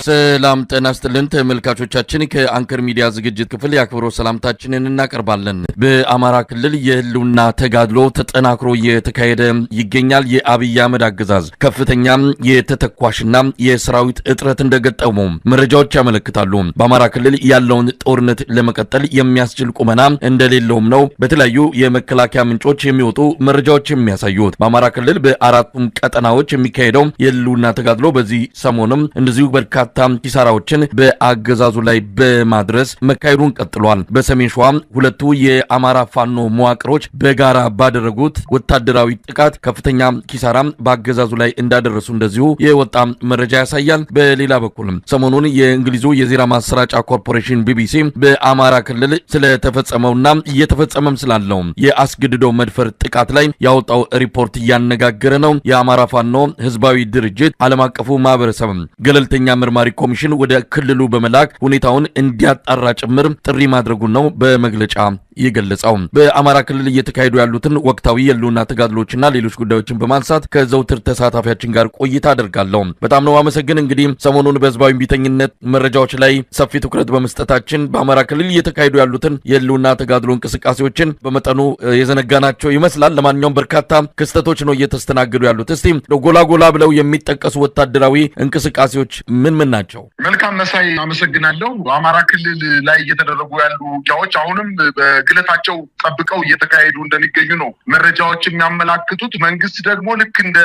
ሰላም ጤና ይስጥልን ተመልካቾቻችን ከአንከር ሚዲያ ዝግጅት ክፍል ያክብሮት ሰላምታችንን እናቀርባለን። በአማራ ክልል የህልውና ተጋድሎ ተጠናክሮ እየተካሄደ ይገኛል። የአብይ አህመድ አገዛዝ ከፍተኛ የተተኳሽና የሰራዊት እጥረት እንደገጠመው መረጃዎች ያመለክታሉ። በአማራ ክልል ያለውን ጦርነት ለመቀጠል የሚያስችል ቁመና እንደሌለውም ነው በተለያዩ የመከላከያ ምንጮች የሚወጡ መረጃዎች የሚያሳዩት። በአማራ ክልል በአራቱም ቀጠናዎች የሚካሄደው የህልውና ተጋድሎ በዚህ ሰሞንም እንደዚሁ በርካታ ኪሳራዎችን በአገዛዙ ላይ በማድረስ መካሄዱን ቀጥሏል። በሰሜን ሸዋ ሁለቱ የአማራ ፋኖ መዋቅሮች በጋራ ባደረጉት ወታደራዊ ጥቃት ከፍተኛ ኪሳራ በአገዛዙ ላይ እንዳደረሱ እንደዚሁ የወጣ መረጃ ያሳያል። በሌላ በኩል ሰሞኑን የእንግሊዙ የዜና ማሰራጫ ኮርፖሬሽን ቢቢሲ በአማራ ክልል ስለተፈጸመውና እየተፈጸመም ስላለው የአስገድዶ መድፈር ጥቃት ላይ ያወጣው ሪፖርት እያነጋገረ ነው። የአማራ ፋኖ ህዝባዊ ድርጅት ዓለም አቀፉ ማህበረሰብ ገለልተኛ መርማሪ ኮሚሽን ወደ ክልሉ በመላክ ሁኔታውን እንዲያጣራ ጭምር ጥሪ ማድረጉን ነው በመግለጫ የገለጸው። በአማራ ክልል እየተካሄዱ ያሉትን ወቅታዊ የህልውና ተጋድሎችና ሌሎች ጉዳዮችን በማንሳት ከዘውትር ተሳታፊያችን ጋር ቆይታ አደርጋለሁ። በጣም ነው አመሰግን። እንግዲህ ሰሞኑን በህዝባዊ ቢተኝነት መረጃዎች ላይ ሰፊ ትኩረት በመስጠታችን በአማራ ክልል እየተካሄዱ ያሉትን የህልውና ተጋድሎ እንቅስቃሴዎችን በመጠኑ የዘነጋናቸው ይመስላል። ለማንኛውም በርካታ ክስተቶች ነው እየተስተናገዱ ያሉት። እስቲ ጎላ ብለው የሚጠቀሱ ወታደራዊ እንቅስቃሴዎች ምን ናቸው? መልካም መሳይ፣ አመሰግናለሁ። በአማራ ክልል ላይ እየተደረጉ ያሉ ውጊያዎች አሁንም በግለታቸው ጠብቀው እየተካሄዱ እንደሚገኙ ነው መረጃዎች የሚያመላክቱት። መንግስት ደግሞ ልክ እንደ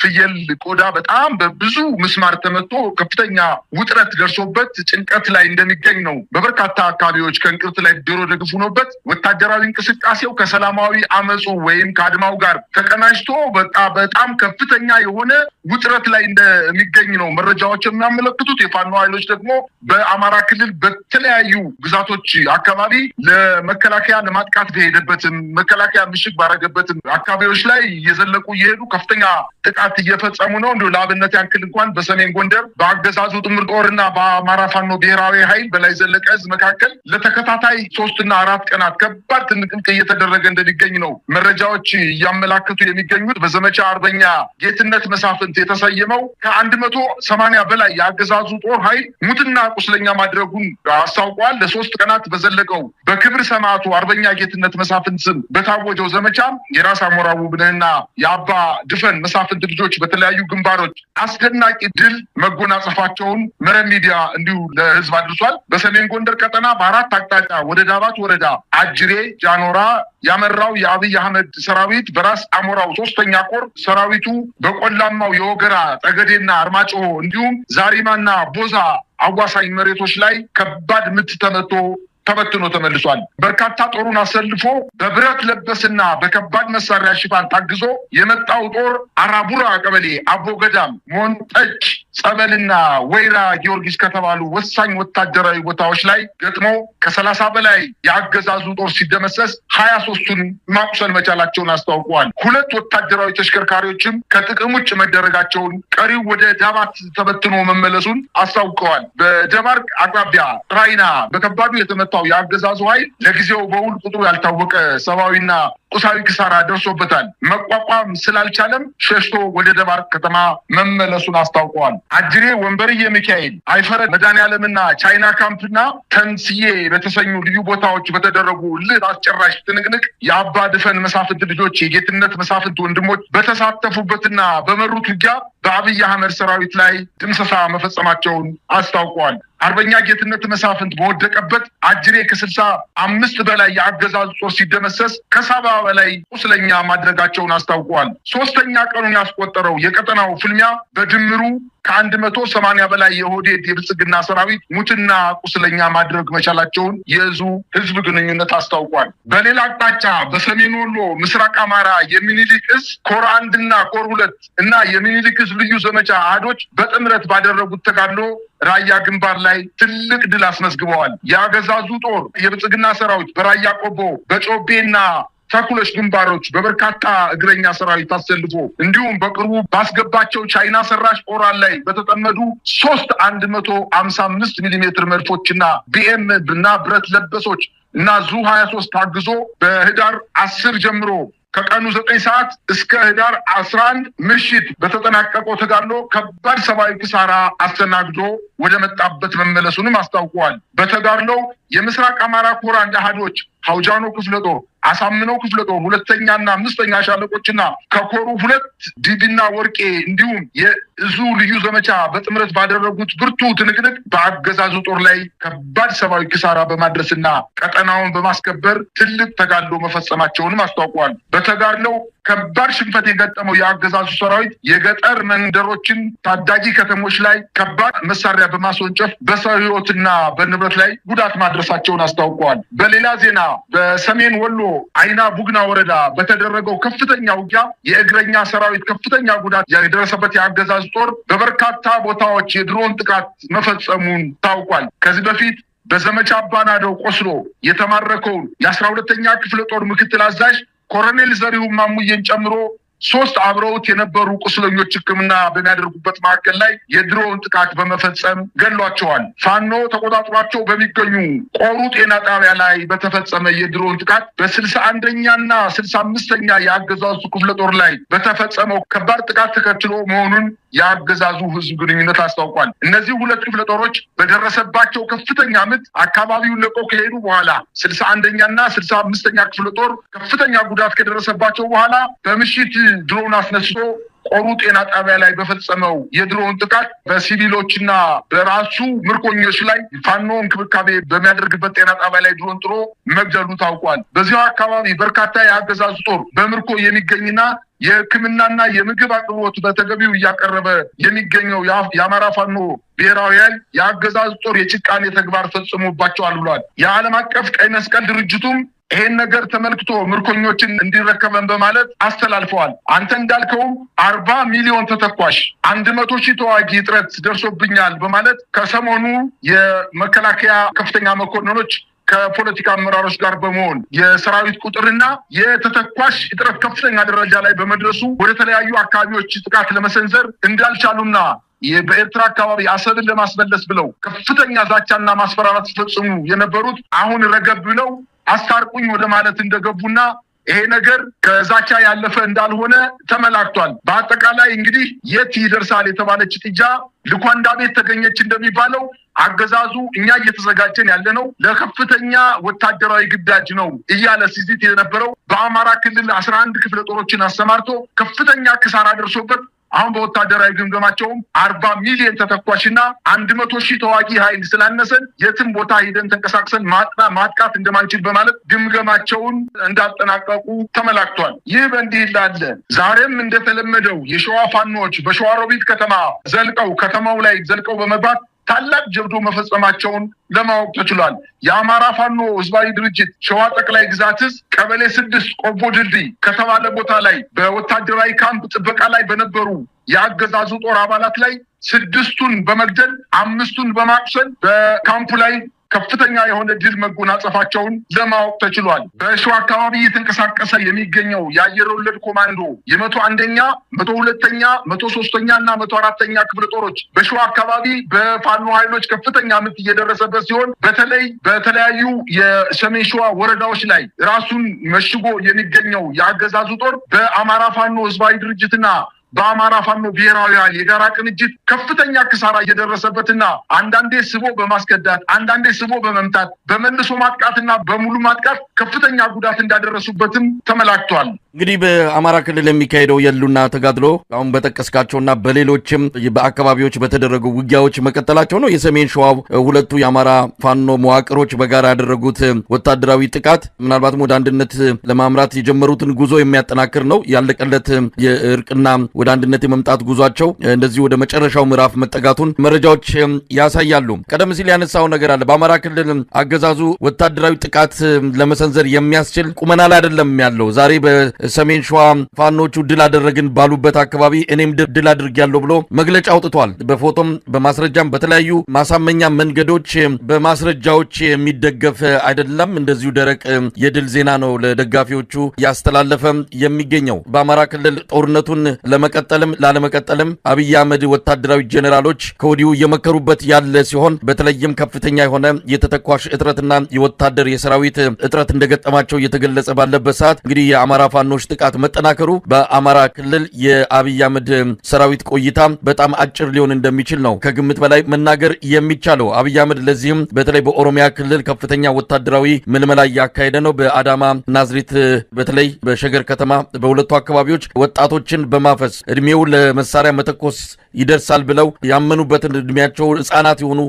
ፍየል ቆዳ በጣም በብዙ ምስማር ተመቶ ከፍተኛ ውጥረት ደርሶበት ጭንቀት ላይ እንደሚገኝ ነው። በበርካታ አካባቢዎች ከእንቅርት ላይ ዶሮ ደግፍ ሆኖበት ወታደራዊ እንቅስቃሴው ከሰላማዊ አመፁ ወይም ከአድማው ጋር ተቀናጅቶ በጣም ከፍተኛ የሆነ ውጥረት ላይ እንደሚገኝ ነው መረጃዎች የሚያመለክቱት። የፋኖ ኃይሎች ደግሞ በአማራ ክልል በተለያዩ ግዛቶች አካባቢ ለመከላከያ ለማጥቃት በሄደበትም መከላከያ ምሽግ ባረገበትም አካባቢዎች ላይ እየዘለቁ እየሄዱ ከፍተኛ ጥቃት እየፈጸሙ ነው። እንዲሁ ለአብነት ያክል እንኳን በሰሜን ጎንደር በአገዛዙ ጥምር ጦርና በአማራ ፋኖ ብሔራዊ ኃይል በላይ ዘለቀ ዕዝ መካከል ለተከታታይ 3 እና 4 ቀናት ከባድ ትንቅንቅ እየተደረገ እንደሚገኝ ነው መረጃዎች እያመላክቱ የሚገኙት። በዘመቻ አርበኛ ጌትነት መሳፍንት የተሰየመው ከ180 በላይ የአገዛዙ ጦር ኃይል ሙትና ቁስለኛ ማድረጉን አስታውቋል። ለ3 ቀናት በዘለቀው በክብር ሰማዕቱ አርበኛ ጌትነት መሳፍንት ስም በታወጀው ዘመቻ የራስ አሞራ ውብነህና የአባ ድፈን መሳፍንት ልጆች በተለያዩ ግንባሮች አስደናቂ ድል መጎናጸፋቸውን መረብ ሚዲያ እንዲሁ ለህዝብ አድርሷል። በሰሜን ጎንደር ቀጠና በ4 አቅጣጫ ወደ ዳባት ወረዳ አጅሬ ጃኖራ ያመራው የአብይ አህመድ ሰራዊት በራስ አሞራው 3ኛ ኮር ሰራዊቱ በቆላማው የወገራ ጠገዴና አርማጭሆ እንዲሁም ዛሪማና ቦዛ አዋሳኝ መሬቶች ላይ ከባድ ምት ተበትኖ ተመልሷል። በርካታ ጦሩን አሰልፎ በብረት ለበስና በከባድ መሳሪያ ሽፋን ታግዞ የመጣው ጦር አራቡራ ቀበሌ፣ አቦገዳም፣ ሞንጠጭ ጸበልና ወይራ ጊዮርጊስ ከተባሉ ወሳኝ ወታደራዊ ቦታዎች ላይ ገጥሞ ከ30 በላይ የአገዛዙ ጦር ሲደመሰስ 23ቱን ማቁሰል መቻላቸውን አስታውቀዋል። 2 ወታደራዊ ተሽከርካሪዎችም ከጥቅም ውጭ መደረጋቸውን፣ ቀሪው ወደ ዳባት ተበትኖ መመለሱን አስታውቀዋል። በደባርቅ አቅራቢያ ራይና በከባዱ የተመታው የአገዛዙ ኃይል ለጊዜው በውል ቁጥሩ ያልታወቀ ሰብአዊና ቁሳዊ ኪሳራ ደርሶበታል። መቋቋም ስላልቻለም ሸሽቶ ወደ ደባርቅ ከተማ መመለሱን አስታውቀዋል። አጅሬ፣ ወንበርዬ ሚካኤል፣ አይፈረድ መድኃኔዓለምና ቻይና ካምፕና ተንስዬ በተሰኙ ልዩ ቦታዎች በተደረጉ ልህ አስጨራሽ ትንቅንቅ የአባ ድፈን መሳፍንት ልጆች የጌትነት መሳፍንት ወንድሞች በተሳተፉበትና በመሩት ውጊያ በአብይ አህመድ ሰራዊት ላይ ድምሰሳ መፈጸማቸውን አስታውቀዋል። አርበኛ ጌትነት መሳፍንት በወደቀበት አጅሬ ከ65 በላይ የአገዛዙ ጦር ሲደመሰስ ከ70 በላይ ቁስለኛ ማድረጋቸውን አስታውቀዋል። 3ኛ ቀኑን ያስቆጠረው የቀጠናው ፍልሚያ በድምሩ ከ180 በላይ የኦህዴድ የብልጽግና ሰራዊት ሙትና ቁስለኛ ማድረግ መቻላቸውን የዕዙ ህዝብ ግንኙነት አስታውቋል። በሌላ አቅጣጫ በሰሜን ወሎ ምስራቅ አማራ የሚኒሊክ ዕዝ ኮር 1 እና ኮር 2 እና የሚኒሊክ ዕዝ ልዩ ዘመቻ አህዶች በጥምረት ባደረጉት ተጋድሎ ራያ ግንባር ላይ ትልቅ ድል አስመዝግበዋል። የአገዛዙ ጦር የብልጽግና ሰራዊት በራያ ቆቦ በጮቤና ተኩለሽ ግንባሮች በበርካታ እግረኛ ሰራዊት አሰልፎ እንዲሁም በቅርቡ ባስገባቸው ቻይና ሰራሽ ኦራል ላይ በተጠመዱ 3 155 ሚሊ ሜትር መድፎችና ቢኤም እና ብረት ለበሶች እና ዙ 23 ታግዞ በህዳር 10 ጀምሮ ከቀኑ 9 ሰዓት እስከ ህዳር 11 ምሽት በተጠናቀቀው ተጋድሎ ከባድ ሰብአዊ ኪሳራ አስተናግዶ ወደ መጣበት መመለሱንም አስታውቀዋል። በተጋድሎው የምስራቅ አማራ ኮር አንድ አሃዶች ሐውጃኖ ክፍለ ጦር፣ አሳምነው ክፍለ ጦር 2ኛና 5ኛ ሻለቆችና ከኮሩ 2 ዲቢና ወርቄ እንዲሁም የእዙ ልዩ ዘመቻ በጥምረት ባደረጉት ብርቱ ትንቅንቅ በአገዛዙ ጦር ላይ ከባድ ሰብአዊ ኪሳራ በማድረስና ቀጠናውን በማስከበር ትልቅ ተጋድሎ መፈጸማቸውንም አስታውቀዋል። በተጋድሎው ከባድ ሽንፈት የገጠመው የአገዛዙ ሰራዊት የገጠር መንደሮችን፣ ታዳጊ ከተሞች ላይ ከባድ መሳሪያ በማስወንጨፍ በሰው ህይወትና በንብረት ላይ ጉዳት ማድረሳቸውን አስታውቀዋል። በሌላ ዜና በሰሜን ወሎ አይና ቡግና ወረዳ በተደረገው ከፍተኛ ውጊያ የእግረኛ ሰራዊት ከፍተኛ ጉዳት የደረሰበት የአገዛዙ ጦር በበርካታ ቦታዎች የድሮን ጥቃት መፈጸሙን ታውቋል። ከዚህ በፊት በዘመቻ አባናደው ቆስሎ የተማረከውን የ12ኛ ክፍለ ጦር ምክትል አዛዥ ኮሎኔል ዘሪሁን ማሙዬን ጨምሮ 3 አብረውት የነበሩ ቁስለኞች ሕክምና በሚያደርጉበት ማዕከል ላይ የድሮን ጥቃት በመፈጸም ገሏቸዋል። ፋኖ ተቆጣጥሯቸው በሚገኙ ቆሩ ጤና ጣቢያ ላይ በተፈጸመ የድሮን ጥቃት በ61ኛና 65ኛ የአገዛዙ ክፍለ ጦር ላይ በተፈጸመው ከባድ ጥቃት ተከትሎ መሆኑን የአገዛዙ ህዝብ ግንኙነት አስታውቋል። እነዚህ 2 ክፍለ ጦሮች በደረሰባቸው ከፍተኛ ምት አካባቢውን ለቀው ከሄዱ በኋላ 61ኛና 65ኛ ክፍለ ጦር ከፍተኛ ጉዳት ከደረሰባቸው በኋላ በምሽት ድሮን አስነስቶ ቆሩ ጤና ጣቢያ ላይ በፈጸመው የድሮን ጥቃት በሲቪሎችና በራሱ ምርኮኞች ላይ ፋኖ እንክብካቤ በሚያደርግበት ጤና ጣቢያ ላይ ድሮን ጥሎ መግደሉ ታውቋል። በዚያው አካባቢ በርካታ የአገዛዙ ጦር በምርኮ የሚገኝና የሕክምናና የምግብ አቅርቦት በተገቢው እያቀረበ የሚገኘው የአማራ ፋኖ ብሔራዊ ኃይል የአገዛዙ ጦር የጭካኔ ተግባር ፈጽሞባቸዋል ብሏል። የዓለም አቀፍ ቀይ መስቀል ድርጅቱም ይሄን ነገር ተመልክቶ ምርኮኞችን እንዲረከበን በማለት አስተላልፈዋል። አንተ እንዳልከውም 40 ሚሊዮን ተተኳሽ 100 ሺህ ተዋጊ እጥረት ደርሶብኛል በማለት ከሰሞኑ የመከላከያ ከፍተኛ መኮንኖች ከፖለቲካ አመራሮች ጋር በመሆን የሰራዊት ቁጥርና የተተኳሽ እጥረት ከፍተኛ ደረጃ ላይ በመድረሱ ወደ ተለያዩ አካባቢዎች ጥቃት ለመሰንዘር እንዳልቻሉና በኤርትራ አካባቢ አሰብን ለማስመለስ ብለው ከፍተኛ ዛቻና ማስፈራራት ሲፈጽሙ የነበሩት አሁን ረገብ ብለው አስታርቁኝ ወደ ማለት እንደገቡና ይሄ ነገር ከዛቻ ያለፈ እንዳልሆነ ተመላክቷል። በአጠቃላይ እንግዲህ የት ይደርሳል የተባለች ጥጃ ልኳንዳ ቤት ተገኘች እንደሚባለው አገዛዙ እኛ እየተዘጋጀን ያለነው ለከፍተኛ ወታደራዊ ግዳጅ ነው እያለ ሲዝት የነበረው በአማራ ክልል 11 ክፍለ ጦሮችን አሰማርቶ ከፍተኛ ኪሳራ ደርሶበት አሁን በወታደራዊ ግምገማቸውም 40 ሚሊዮን ተተኳሽና 100 ሺህ ተዋጊ ኃይል ስላነሰን የትም ቦታ ሄደን ተንቀሳቅሰን ማጥቃት እንደማንችል በማለት ግምገማቸውን እንዳጠናቀቁ ተመላክቷል። ይህ በእንዲህ እንዳለ ዛሬም እንደተለመደው የሸዋ ፋኖች በሸዋሮቢት ከተማ ከተማው ላይ ዘልቀው በመግባት ታላቅ ጀብዶ መፈጸማቸውን ለማወቅ ተችሏል። የአማራ ፋኖ ህዝባዊ ድርጅት ሸዋ ጠቅላይ ግዛት ዕዝ ቀበሌ 6 ቆቦ ድልድይ ከተባለ ቦታ ላይ በወታደራዊ ካምፕ ጥበቃ ላይ በነበሩ የአገዛዙ ጦር አባላት ላይ 6ቱን በመግደል 5ቱን በማቁሰል በካምፑ ላይ ከፍተኛ የሆነ ድል መጎናጸፋቸውን ለማወቅ ተችሏል። በሸዋ አካባቢ እየተንቀሳቀሰ የሚገኘው የአየር ወለድ ኮማንዶ የ101ኛ፣ 102ኛ፣ 103ኛ እና 104ኛ ክፍለ ጦሮች በሸዋ አካባቢ በፋኖ ኃይሎች ከፍተኛ ምት እየደረሰበት ሲሆን በተለይ በተለያዩ የሰሜን ሸዋ ወረዳዎች ላይ ራሱን መሽጎ የሚገኘው የአገዛዙ ጦር በአማራ ፋኖ ህዝባዊ ድርጅትና በአማራ ፋኖ ብሔራዊ ኃይል የጋራ ቅንጅት ከፍተኛ ኪሳራ እየደረሰበትና አንዳንዴ ስቦ በማስከዳት አንዳንዴ ስቦ በመምታት በመልሶ ማጥቃትና በሙሉ ማጥቃት ከፍተኛ ጉዳት እንዳደረሱበትም ተመላክቷል። እንግዲህ በአማራ ክልል የሚካሄደው የህልውና ተጋድሎ አሁን በጠቀስካቸውና በሌሎችም በአካባቢዎች በተደረጉ ውጊያዎች መቀጠላቸው ነው። የሰሜን ሸዋው ሁለቱ የአማራ ፋኖ መዋቅሮች በጋራ ያደረጉት ወታደራዊ ጥቃት ምናልባትም ወደ አንድነት ለማምራት የጀመሩትን ጉዞ የሚያጠናክር ነው። ያለቀለት የእርቅና ወደ አንድነት የመምጣት ጉዟቸው እንደዚህ ወደ መጨረሻው ምዕራፍ መጠጋቱን መረጃዎች ያሳያሉ። ቀደም ሲል ያነሳው ነገር አለ። በአማራ ክልል አገዛዙ ወታደራዊ ጥቃት ለመሰንዘር የሚያስችል ቁመና ላይ አይደለም ያለው። ዛሬ በሰሜን ሸዋ ፋኖቹ ድል አደረግን ባሉበት አካባቢ እኔም ድል አድርጌያለሁ ብሎ መግለጫ አውጥቷል። በፎቶም በማስረጃም በተለያዩ ማሳመኛ መንገዶች በማስረጃዎች የሚደገፍ አይደለም። እንደዚሁ ደረቅ የድል ዜና ነው ለደጋፊዎቹ ያስተላለፈ የሚገኘው። በአማራ ክልል ጦርነቱን ለመቀጠል ለመቀጠልም ላለመቀጠልም አብይ አህመድ ወታደራዊ ጄኔራሎች ከወዲሁ የመከሩበት ያለ ሲሆን በተለይም ከፍተኛ የሆነ የተተኳሽ እጥረትና የወታደር የሰራዊት እጥረት እንደገጠማቸው እየተገለጸ ባለበት ሰዓት እንግዲህ የአማራ ፋኖች ጥቃት መጠናከሩ በአማራ ክልል የአብይ አህመድ ሰራዊት ቆይታ በጣም አጭር ሊሆን እንደሚችል ነው ከግምት በላይ መናገር የሚቻለው። አብይ አህመድ ለዚህም በተለይ በኦሮሚያ ክልል ከፍተኛ ወታደራዊ ምልመላ እያካሄደ ነው። በአዳማ ናዝሬት፣ በተለይ በሸገር ከተማ በሁለቱ አካባቢዎች ወጣቶችን በማፈስ እድሜው ለመሳሪያ መተኮስ ይደርሳል ብለው ያመኑበትን እድሜያቸው ህፃናት የሆኑ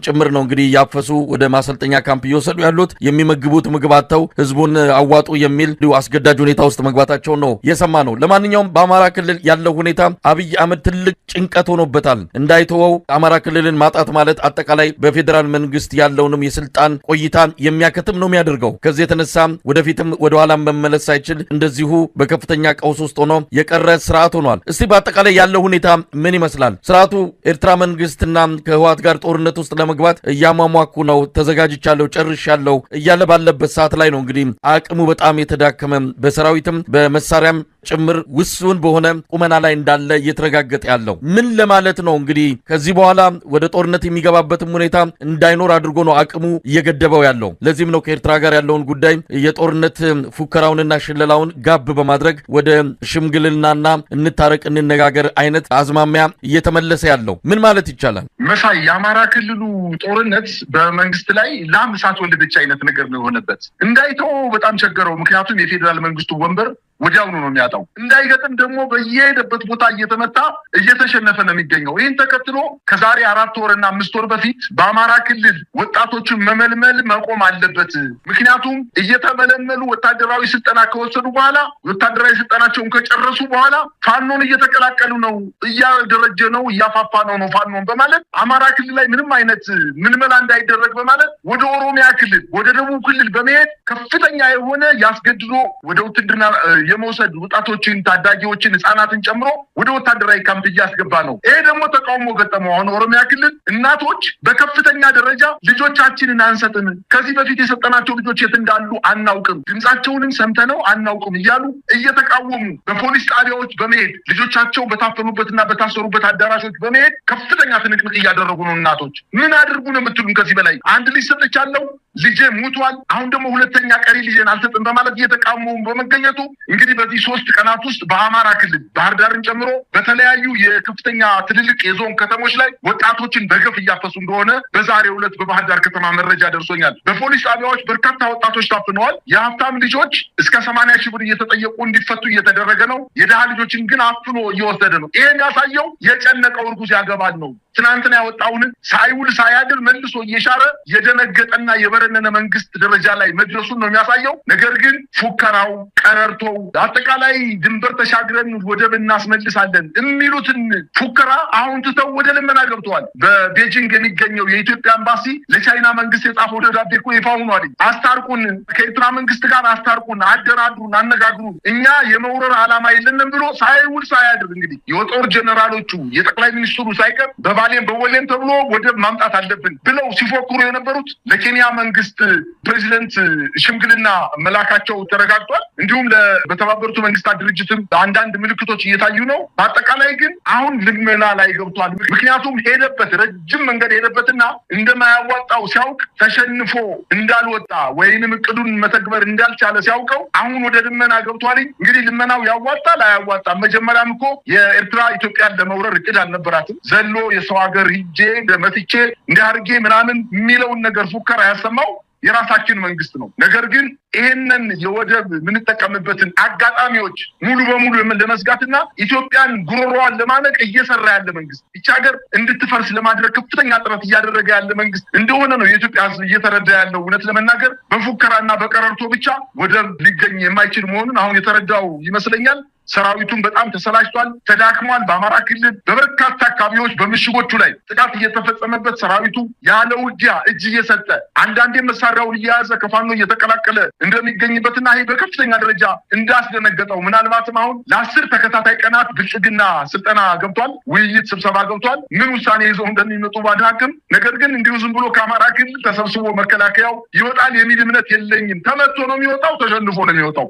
ጭምር ነው እንግዲህ ያፈሱ ወደ ማሰልጠኛ ካምፕ እየወሰዱ ያሉት። የሚመግቡት ምግብ አጥተው ህዝቡን አዋጡ የሚል አስገዳጅ ሁኔታ ውስጥ መግባታቸው ነው የሰማ ነው። ለማንኛውም በአማራ ክልል ያለው ሁኔታ አብይ አህመድ ትልቅ ጭንቀት ሆኖበታል። እንዳይተወው አማራ ክልልን ማጣት ማለት አጠቃላይ በፌዴራል መንግስት ያለውንም የስልጣን ቆይታን የሚያከትም ነው የሚያደርገው። ከዚህ የተነሳ ወደፊትም ወደ ኋላ መመለስ ሳይችል እንደዚሁ በከፍተኛ ቀውስ ውስጥ ሆኖ የቀረ ስርዓት ሆኗል። እስቲ በአጠቃላይ ያለው ሁኔታ ምን ይመስላል? ስርዓቱ ኤርትራ መንግስትና ከህወሓት ጋር ጦርነት ውስጥ ለመግባት እያሟሟኩ ነው፣ ተዘጋጅቻለሁ፣ ጨርሻለሁ እያለ ባለበት ሰዓት ላይ ነው እንግዲህ አቅሙ በጣም የተዳከመ በሰራዊትም በመሳሪያም ጭምር ውስን በሆነ ቁመና ላይ እንዳለ እየተረጋገጠ ያለው ምን ለማለት ነው? እንግዲህ ከዚህ በኋላ ወደ ጦርነት የሚገባበትም ሁኔታ እንዳይኖር አድርጎ ነው አቅሙ እየገደበው ያለው። ለዚህም ነው ከኤርትራ ጋር ያለውን ጉዳይ የጦርነት ፉከራውንና ሽለላውን ጋብ በማድረግ ወደ ሽምግልናና እንታረቅ እንነጋገር አይነት አዝማሚያ እየተመለሰ ያለው። ምን ማለት ይቻላል? መሳይ የአማራ ክልሉ ጦርነት በመንግስት ላይ ላም እሳት ወለደች አይነት ነገር ነው የሆነበት። እንዳይተው በጣም ቸገረው። ምክንያቱም የፌዴራል መንግስቱ ወንበር ወዲያውኑ ነው የሚያጣው። እንዳይገጥም ደግሞ በየሄደበት ቦታ እየተመታ እየተሸነፈ ነው የሚገኘው። ይህን ተከትሎ ከዛሬ 4 ወርና 5 ወር በፊት በአማራ ክልል ወጣቶችን መመልመል መቆም አለበት። ምክንያቱም እየተመለመሉ ወታደራዊ ስልጠና ከወሰዱ በኋላ ወታደራዊ ስልጠናቸውን ከጨረሱ በኋላ ፋኖን እየተቀላቀሉ ነው፣ እያደረጀ ነው፣ እያፋፋ ነው ፋኖን በማለት አማራ ክልል ላይ ምንም አይነት ምልመላ እንዳይደረግ በማለት ወደ ኦሮሚያ ክልል ወደ ደቡብ ክልል በመሄድ ከፍተኛ የሆነ ያስገድዶ ወደ ውትድርና የመውሰድ ወጣቶችን፣ ታዳጊዎችን፣ ህፃናትን ጨምሮ ወደ ወታደራዊ ካምፕ እያስገባ ነው። ይሄ ደግሞ ተቃውሞ ገጠመው። አሁን ኦሮሚያ ክልል እናቶች በከፍተኛ ደረጃ ልጆቻችንን አንሰጥም፣ ከዚህ በፊት የሰጠናቸው ልጆች የት እንዳሉ አናውቅም፣ ድምጻቸውንም ሰምተነው አናውቅም እያሉ እየተቃወሙ በፖሊስ ጣቢያዎች በመሄድ ልጆቻቸው በታፈኑበትና በታሰሩበት አዳራሾች በመሄድ ከፍተኛ ትንቅንቅ እያደረጉ ነው። እናቶች ምን አድርጉ ነው የምትሉን? ከዚህ በላይ አንድ ልጅ ሰጥቻለሁ፣ ልጄ ሙቷል፣ አሁን ደግሞ ሁለተኛ ቀሪ ልጄን አልሰጥም በማለት እየተቃወሙ በመገኘቱ እንግዲህ በዚህ 3 ቀናት ውስጥ በአማራ ክልል ባህር ዳርን ጨምሮ በተለያዩ የከፍተኛ ትልልቅ የዞን ከተሞች ላይ ወጣቶችን በገፍ እያፈሱ እንደሆነ በዛሬው ዕለት በባህር ዳር ከተማ መረጃ ደርሶኛል። በፖሊስ ጣቢያዎች በርካታ ወጣቶች ታፍነዋል። የሀብታም ልጆች እስከ 80 ሺህ ብር እየተጠየቁ እንዲፈቱ እየተደረገ ነው። የድሃ ልጆችን ግን አፍኖ እየወሰደ ነው። ይሄ የሚያሳየው የጨነቀው እርጉዝ ያገባል ነው። ትናንትና ያወጣውን ሳይውል ሳያድር መልሶ እየሻረ የደነገጠና የበረነነ መንግስት ደረጃ ላይ መድረሱን ነው የሚያሳየው። ነገር ግን ፉከራው፣ ቀረርቶው አጠቃላይ ድንበር ተሻግረን ወደብ እናስመልሳለን የሚሉትን ፉከራ አሁን ትተው ወደ ልመና ገብተዋል። በቤጂንግ የሚገኘው የኢትዮጵያ ኤምባሲ ለቻይና መንግስት የጻፈው ደብዳቤ እኮ ይፋ ሆኗል። አስታርቁን፣ ከኤርትራ መንግስት ጋር አስታርቁን፣ አደራድሩን፣ አነጋግሩን፣ እኛ የመውረር ዓላማ የለንም ብሎ ሳይውል ሳያድር እንግዲህ የጦር ጀነራሎቹ የጠቅላይ ሚኒስትሩ ሳይቀር በባሌም በወሌም ተብሎ ወደብ ማምጣት አለብን ብለው ሲፎክሩ የነበሩት ለኬንያ መንግስት ፕሬዚደንት ሽምግልና መላካቸው ተረጋግጧል። እንዲሁም በተባበሩት መንግስታት ድርጅትም አንዳንድ ምልክቶች እየታዩ ነው። በአጠቃላይ ግን አሁን ልመና ላይ ገብቷል። ምክንያቱም ሄደበት ረጅም መንገድ ሄደበትና እንደማያዋጣው ሲያውቅ ተሸንፎ እንዳልወጣ ወይንም እቅዱን መተግበር እንዳልቻለ ሲያውቀው አሁን ወደ ልመና ገብቷል። እንግዲህ ልመናው ያዋጣል አያዋጣም? መጀመሪያም እኮ የኤርትራ ኢትዮጵያን ለመውረር እቅድ አልነበራትም። ዘሎ የሰው ሀገር ሂጄ መትቼ እንዲያርጌ ምናምን የሚለውን ነገር ፉከራ ያሰማው የራሳችን መንግስት ነው። ነገር ግን ይሄንን የወደብ የምንጠቀምበትን አጋጣሚዎች ሙሉ በሙሉ ለመዝጋትና ኢትዮጵያን ጉሮሮዋን ለማነቅ እየሰራ ያለ መንግስት፣ ይህች ሀገር እንድትፈርስ ለማድረግ ከፍተኛ ጥረት እያደረገ ያለ መንግስት እንደሆነ ነው የኢትዮጵያ ሕዝብ እየተረዳ ያለው። እውነት ለመናገር በፉከራና በቀረርቶ ብቻ ወደብ ሊገኝ የማይችል መሆኑን አሁን የተረዳው ይመስለኛል። ሰራዊቱን በጣም ተሰላችቷል፣ ተዳክሟል። በአማራ ክልል በበርካታ አካባቢዎች በምሽጎቹ ላይ ጥቃት እየተፈጸመበት ሰራዊቱ ያለ ውጊያ እጅ እየሰጠ አንዳንዴ መሳሪያውን እየያዘ ከፋኖ እየተቀላቀለ እንደሚገኝበትና ይሄ በከፍተኛ ደረጃ እንዳስደነገጠው ምናልባትም አሁን ለ10 ተከታታይ ቀናት ብልጽግና ስልጠና ገብቷል፣ ውይይት ስብሰባ ገብቷል። ምን ውሳኔ ይዘው እንደሚመጡ ባድናቅም፣ ነገር ግን እንዲሁ ዝም ብሎ ከአማራ ክልል ተሰብስቦ መከላከያው ይወጣል የሚል እምነት የለኝም። ተመቶ ነው የሚወጣው፣ ተሸንፎ ነው የሚወጣው።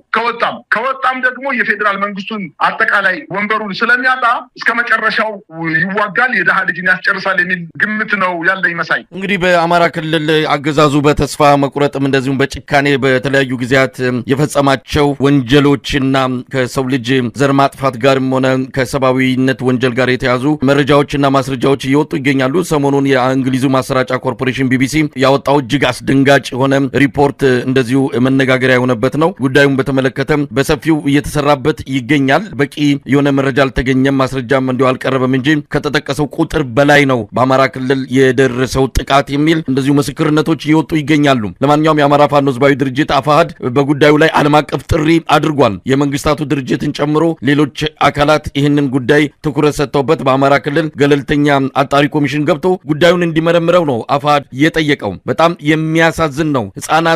ከወጣም ደግሞ የፌዴራል መንግስቱ መንግስቱን አጠቃላይ ወንበሩን ስለሚያጣ እስከ መጨረሻው ይዋጋል፣ የደሃ ልጅን ያስጨርሳል የሚል ግምት ነው ያለኝ። መሳይ እንግዲህ በአማራ ክልል አገዛዙ በተስፋ መቁረጥም እንደዚሁም በጭካኔ በተለያዩ ጊዜያት የፈጸማቸው ወንጀሎችና ከሰው ልጅ ዘር ማጥፋት ጋርም ሆነ ከሰብአዊነት ወንጀል ጋር የተያዙ መረጃዎችና ማስረጃዎች እየወጡ ይገኛሉ። ሰሞኑን የእንግሊዙ ማሰራጫ ኮርፖሬሽን ቢቢሲ ያወጣው እጅግ አስደንጋጭ የሆነ ሪፖርት እንደዚሁ መነጋገሪያ የሆነበት ነው። ጉዳዩን በተመለከተ በሰፊው እየተሰራበት ይገኛል። በቂ የሆነ መረጃ አልተገኘም፣ ማስረጃም እንዲሁ አልቀረበም እንጂ ከተጠቀሰው ቁጥር በላይ ነው በአማራ ክልል የደረሰው ጥቃት የሚል እንደዚሁ ምስክርነቶች እየወጡ ይገኛሉ። ለማንኛውም የአማራ ፋኖ ህዝባዊ ድርጅት አፋሕድ በጉዳዩ ላይ ዓለም አቀፍ ጥሪ አድርጓል። የመንግስታቱ ድርጅትን ጨምሮ ሌሎች አካላት ይህንን ጉዳይ ትኩረት ሰጥተውበት በአማራ ክልል ገለልተኛ አጣሪ ኮሚሽን ገብቶ ጉዳዩን እንዲመረምረው ነው አፋሕድ የጠየቀው። በጣም የሚያሳዝን ነው። ህፃናት